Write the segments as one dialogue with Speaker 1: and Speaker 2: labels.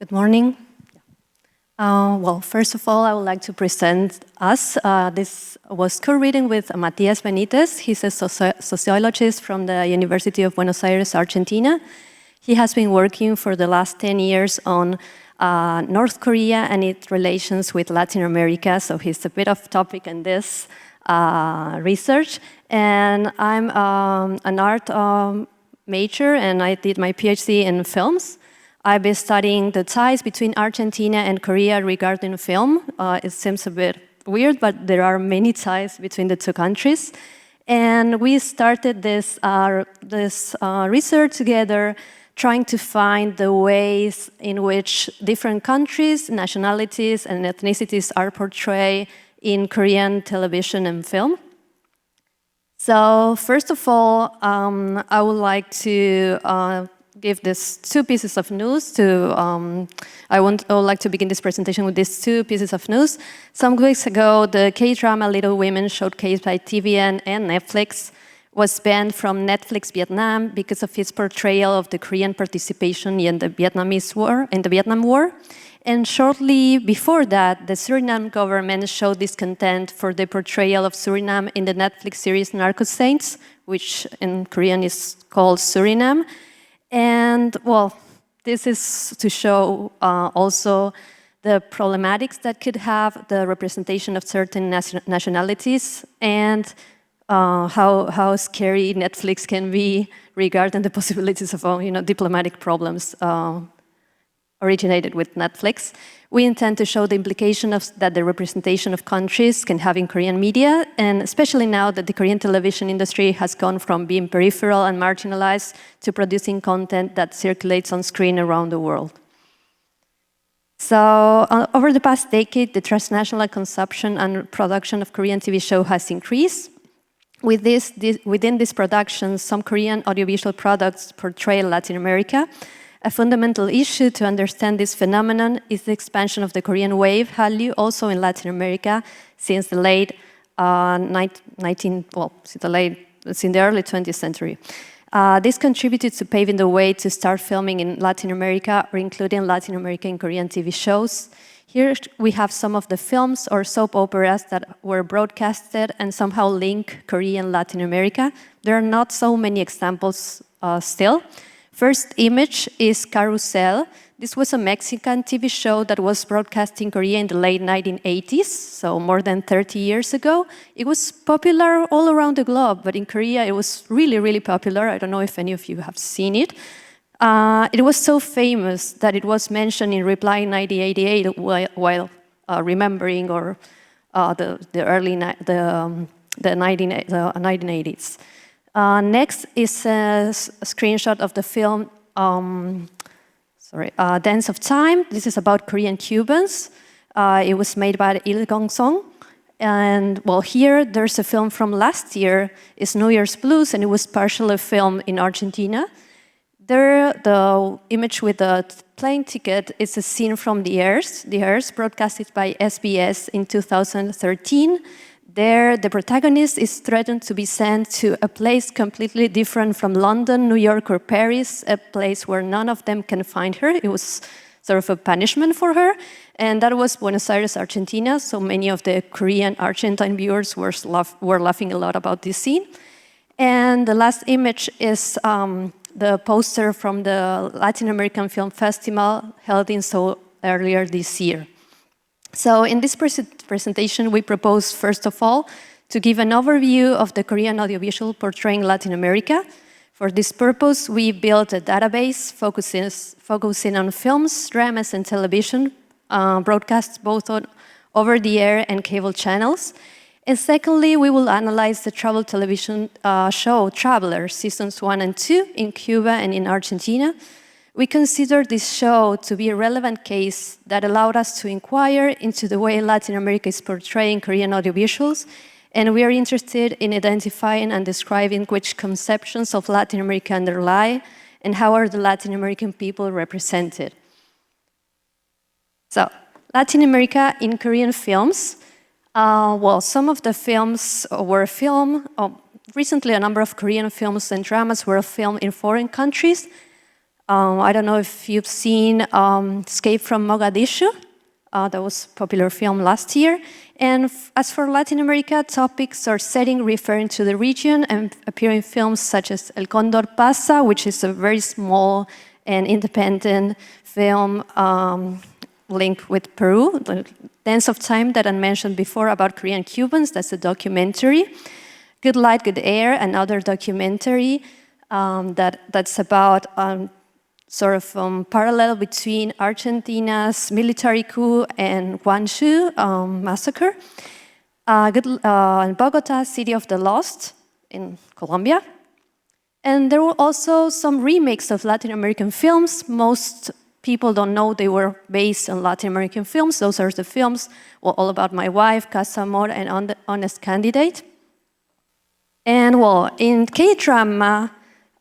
Speaker 1: Good morning. Well, first of all, I would like to present us. This was co-reading with Matías Benítez. He's a sociologist from the University of Buenos Aires, Argentina. He has been working for the last 10 years on North Korea and its relations with Latin America, so he's a bit off topic in this research. And I'm an art major, and I did my Ph.D. in films. I've been studying the ties between Argentina and Korea regarding film. It seems a bit weird, but there are many ties between the two countries. And we started this research together, trying to find the ways in which different countries, nationalities, and ethnicities are portrayed in Korean television and film. So first of all, I would like to give these two pieces of news I would like to begin this presentation with these two pieces of news. Some weeks ago, the K-drama Little Women, showcased by TVN and Netflix, was banned from Netflix Vietnam because of its portrayal of the Korean participation in the Vietnam War. And shortly before that, the Suriname government showed discontent for the portrayal of Suriname in the Netflix series Narco Saints, which in Korean is called Suriname. And, well, this is to show also the problematics that could have the representation of certain nationalities and how scary Netflix can be regarding the possibilities of diplomatic problems originated with Netflix. We intend to show the implication that the representation of countries can have in Korean media, and especially now that the Korean television industry has gone from being peripheral and marginalized to producing content that circulates on screen around the world. So over the past decade, the transnational consumption and production of Korean TV show has increased. Within this production, some Korean audiovisual products portray Latin America. A fundamental issue to understand this phenomenon is the expansion of the Korean wave Hallyu also in Latin America since the early 20th century. This contributed to paving the way to start filming in Latin America or including Latin American Korean TV shows. Here we have some of the films or soap operas that were broadcasted and somehow link Korea and Latin America. There are not so many examples still. First image is Carrusel. This was a Mexican TV show that was broadcast in Korea in the late 1980s, so more than 30 years ago. It was popular all around the globe, but in Korea it was really, really popular. I don't know if any of you have seen it. It was so famous that it was mentioned in Reply 1988 while remembering the 1980s. Next is a screenshot of the film Dance of Time. This is about Korean Cubans. It was made by Il Gong-song. And well, here there's a film from last year. It's New Year's Blues, and it was partially filmed in Argentina. There, the image with the plane ticket is a scene from The Heirs. The Heirs, broadcasted by SBS in 2013. There, the protagonist is threatened to be sent to a place completely different from London, New York, or Paris, a place where none of them can find her. It was sort of a punishment for her. And that was Buenos Aires, Argentina, so many of the Korean Argentine viewers were laughing a lot about this scene. And the last image is the poster from the Latin American Film Festival held in Seoul earlier this year. So in this presentation, we propose, first of all, to give an overview of the Korean audiovisual portraying Latin America. For this purpose, we built a database focusing on films, dramas, and television, broadcasts both on over-the-air and cable channels. And secondly, we will analyze the travel television show Travelers, seasons 1 and 2 in Cuba and in Argentina. We consider this show to be a relevant case that allowed us to inquire into the way Latin America is portraying Korean audiovisuals, and we are interested in identifying and describing which conceptions of Latin America underlie and how are the Latin American people represented. So, Latin America in Korean films. Well, some of the films were filmed. Recently, a number of Korean films and dramas were filmed in foreign countries. I don't know if you've seen Escape from Mogadishu. That was a popular film last year. And as for Latin America, topics or setting referring to the region and appear in films such as El Cóndor Pasa, which is a very small and independent film linked with Peru. The Dance of Time that I mentioned before about Korean Cubans, that's a documentary. Good Light, Good Air, another documentary that's about sort of parallel between Argentina's military coup and Guangzhou massacre. Bogota, City of the Lost in Colombia. And there were also some remakes of Latin American films. Most people don't know they were based on Latin American films. Those are the films All About My Wife, Casa Amor, and The Honest Candidate. And well, in K-drama,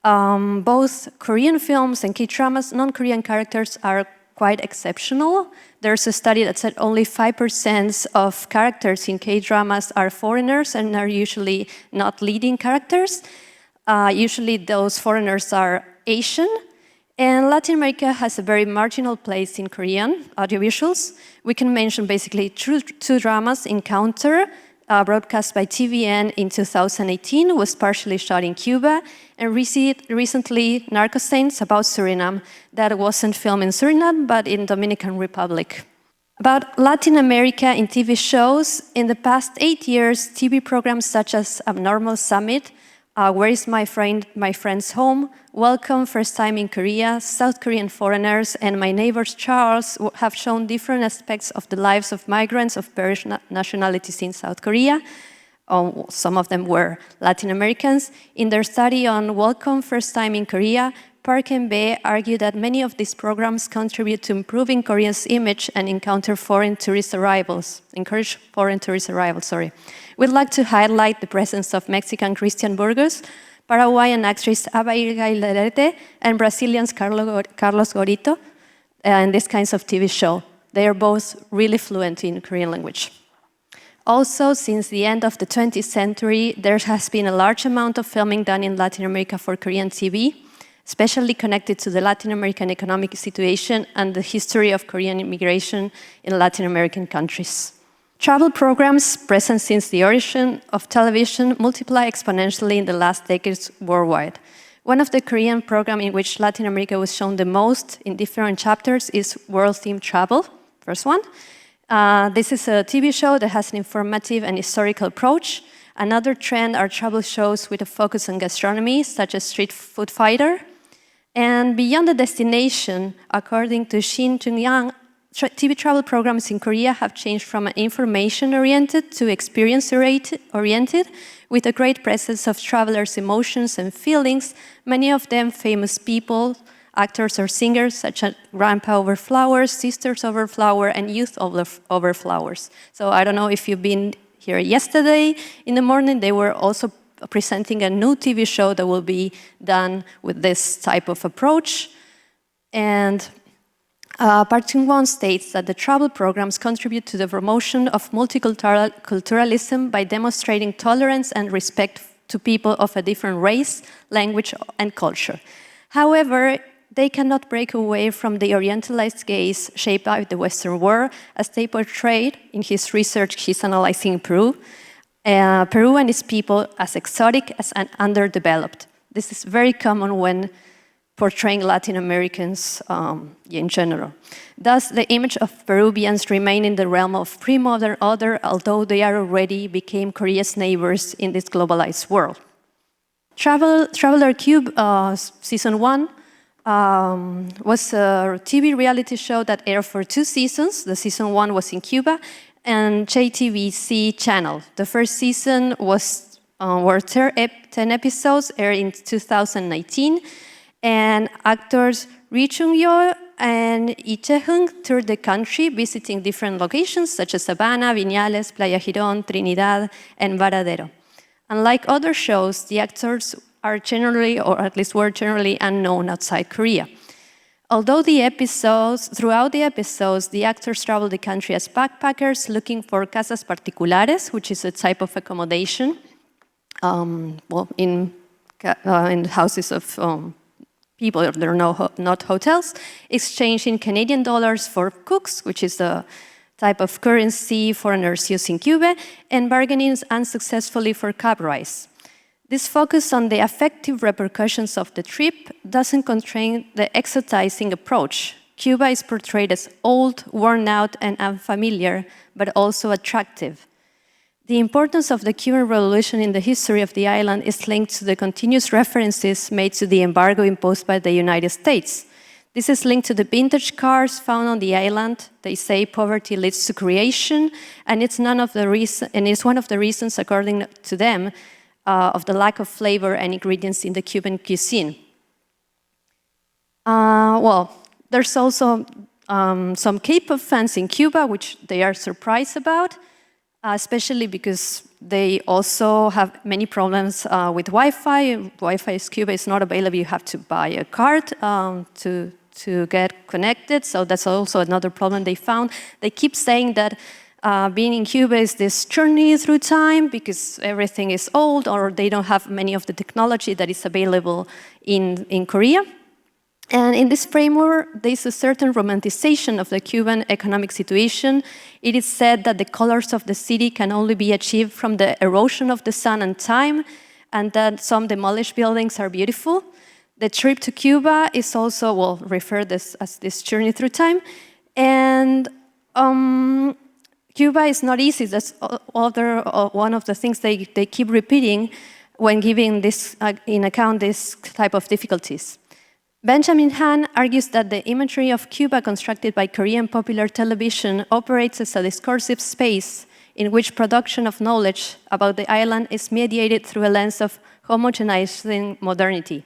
Speaker 1: both Korean films and K-dramas, non-Korean characters are quite exceptional. There's a study that said only 5% of characters in K-dramas are foreigners and are usually not leading characters. Usually those foreigners are Asian. And Latin America has a very marginal place in Korean audiovisuals. We can mention basically two dramas, Encounter, broadcast by TVN in 2018, was partially shot in Cuba, and recently Narco Saints about Suriname, that wasn't filmed in Suriname, but in Dominican Republic. About Latin America in TV shows, in the past 8 years, TV programs such as Abnormal Summit, Where is My Friend's Home, Welcome, First Time in Korea, South Korean Foreigners, and My Neighbors Charles have shown different aspects of the lives of migrants of various nationalities in South Korea. Some of them were Latin Americans. In their study on Welcome, First Time in Korea, Park and Bae argue that many of these programs contribute to improving Korea's image and encourage foreign tourist arrivals. We'd like to highlight the presence of Mexican Christian Burgos, Paraguayan actress Abigail Lerete, and Brazilians Carlos Gorito in these kinds of TV show. They are both really fluent in Korean language. Also, since the end of the 20th century, there has been a large amount of filming done in Latin America for Korean TV, especially connected to the Latin American economic situation and the history of Korean immigration in Latin American countries. Travel programs present since the origin of television multiply exponentially in the last decades worldwide. One of the Korean programs in which Latin America was shown the most in different chapters is World Themed Travel, first one. This is a TV show that has an informative and historical approach. Another trend are travel shows with a focus on gastronomy, such as Street Food Fighter. And beyond the destination, according to Shin Chung-yang, TV travel programs in Korea have changed from an information-oriented to experience-oriented, with a great presence of travelers' emotions and feelings, many of them famous people, actors or singers, such as Grandpa Over Flowers, Sisters Over Flower, and Youth Over Flowers. So I don't know if you've been here yesterday in the morning, they were also presenting a new TV show that will be done with this type of approach. And Park Chung-won states that the travel programs contribute to the promotion of multiculturalism by demonstrating tolerance and respect to people of a different race, language, and culture. However, they cannot break away from the Orientalized gaze shaped by the Western world, as they portrayed in his research he's analyzing Peru and its people as exotic and underdeveloped. This is very common when portraying Latin Americans in general. Thus, the image of Peruvians remain in the realm of pre-modern other, although they are already became Korea's neighbors in this globalized world. Traveler Cube Season 1 was a TV reality show that aired for 2 seasons. The Season 1 was in Cuba and JTBC channel. The first season were 10 episodes, aired in 2019. And actors Ri Chung-yo and Lee Chae-hung toured the country, visiting different locations such as Savannah, Viñales, Playa Girón, Trinidad, and Varadero. Unlike other shows, the actors are generally, or at least were generally, unknown outside Korea. Although throughout the episodes, the actors travel the country as backpackers looking for casas particulares, which is a type of accommodation in houses of people, there are not hotels, exchanging Canadian dollars for cooks, which is the type of currency foreigners use in Cuba, and bargaining unsuccessfully for cab rice. This focus on the affective repercussions of the trip doesn't constrain the exotizing approach. Cuba is portrayed as old, worn out, and unfamiliar, but also attractive. The importance of the Cuban Revolution in the history of the island is linked to the continuous references made to the embargo imposed by the United States. This is linked to the vintage cars found on the island. They say poverty leads to creation, and it's one of the reasons, according to them, of the lack of flavor and ingredients in the Cuban cuisine. Well, there's also some K-pop fans in Cuba, which they are surprised about, especially because they also have many problems with Wi-Fi. Wi-Fi in Cuba is not available. You have to buy a card to get connected, so that's also another problem they found. They keep saying that being in Cuba is this journey through time because everything is old or they don't have many of the technology that is available in Korea. And in this framework, there is a certain romanticization of the Cuban economic situation. It is said that the colors of the city can only be achieved from the erosion of the sun and time, and that some demolished buildings are beautiful. The trip to Cuba is also, well, referred as this journey through time. And Cuba is not easy. That's one of the things they keep repeating when giving this in account this type of difficulties. Benjamin Han argues that the imagery of Cuba constructed by Korean popular television operates as a discursive space in which production of knowledge about the island is mediated through a lens of homogenizing modernity.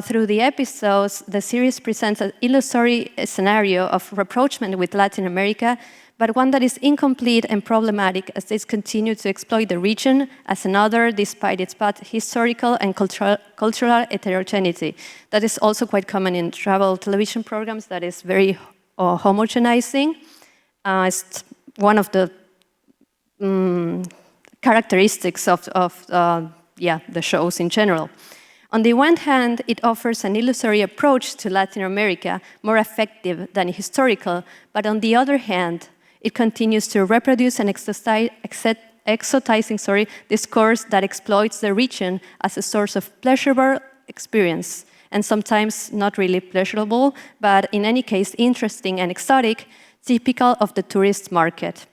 Speaker 1: Through the episodes, the series presents an illusory scenario of rapprochement with Latin America, but one that is incomplete and problematic as they continue to exploit the region as another despite its both historical and cultural heterogeneity. That is also quite common in travel television programs, that is very homogenizing. It's one of the characteristics of the shows in general. On the one hand, it offers an illusory approach to Latin America, more effective than historical, but on the other hand, it continues to reproduce an exotizing discourse that exploits the region as a source of pleasurable experience, and sometimes not really pleasurable, but in any case interesting and exotic, typical of the tourist market.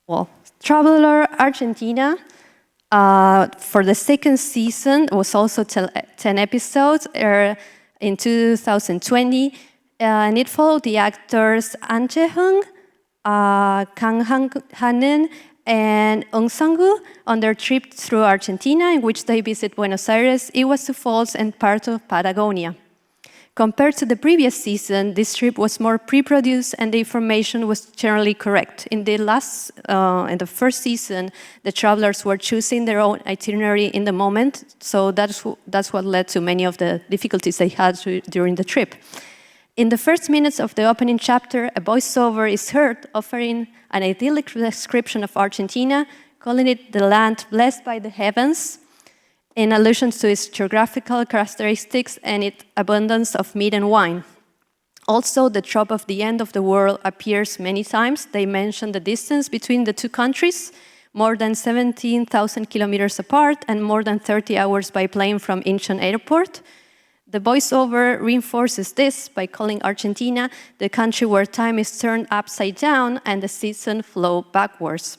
Speaker 1: Well, Traveler Argentina, for the second season, was also 10 episodes in 2020, and it followed the actors An Jae-hyung, Kang Han-in, and Eun Sang-woo on their trip through Argentina, in which they visit Buenos Aires, Iguazu Falls, and part of Patagonia. Compared to the previous season, this trip was more pre-produced and the information was generally correct. In the first season, the travelers were choosing their own itinerary in the moment, so that's what led to many of the difficulties they had during the trip. In the first minutes of the opening chapter, a voiceover is heard offering an idyllic description of Argentina, calling it the land blessed by the heavens, in allusion to its geographical characteristics and its abundance of meat and wine. Also, the trope of the end of the world appears many times. They mention the distance between the two countries, more than 17,000 kilometers apart and more than 30 hours by plane from Incheon Airport. The voiceover reinforces this by calling Argentina the country where time is turned upside down and the seasons flow backwards.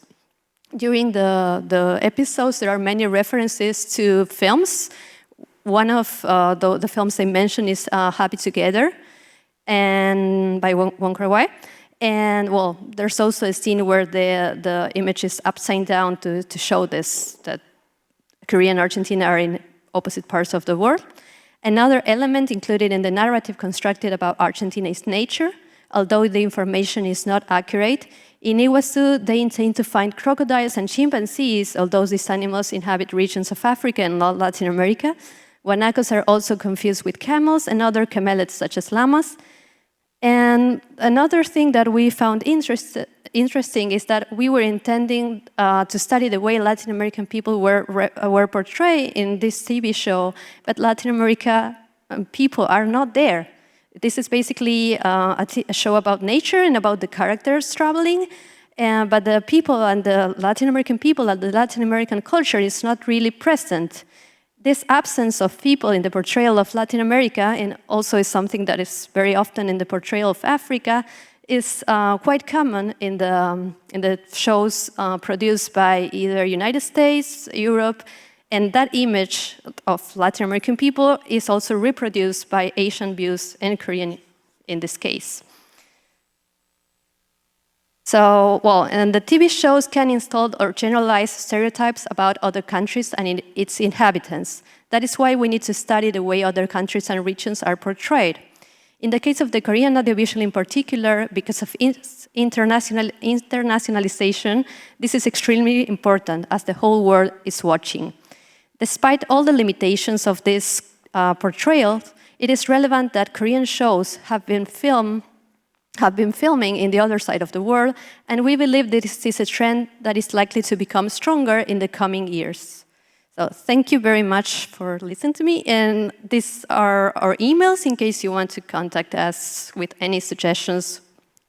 Speaker 1: During the episodes, there are many references to films. One of the films they mention is Happy Together, and by Wong Kar-wai. And well, there's also a scene where the image is upside down to show this, that Korea and Argentina are in opposite parts of the world. Another element included in the narrative constructed about Argentina is nature. Although the information is not accurate, in Iguazu they intend to find crocodiles and chimpanzees, although these animals inhabit regions of Africa and not Latin America. Guanacos are also confused with camels and other camelids such as llamas. And another thing that we found interesting is that we were intending to study the way Latin American people were portrayed in this TV show, but Latin America people are not there. This is basically a show about nature and about the characters traveling, but the people and the Latin American people and the Latin American culture is not really present. This absence of people in the portrayal of Latin America, and also is something that is very often in the portrayal of Africa, is quite common in the shows produced by either United States, Europe, and that image of Latin American people is also reproduced by Asian views and Korean in this case. So, well, and the TV shows can install or generalize stereotypes about other countries and its inhabitants. That is why we need to study the way other countries and regions are portrayed. In the case of the Korean audiovisual in particular, because of internationalization, this is extremely important as the whole world is watching. Despite all the limitations of this portrayal, it is relevant that Korean shows have been filming in the other side of the world, and we believe this is a trend that is likely to become stronger in the coming years. So thank you very much for listening to me, and these are our emails in case you want to contact us with any suggestions.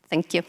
Speaker 1: Thank you.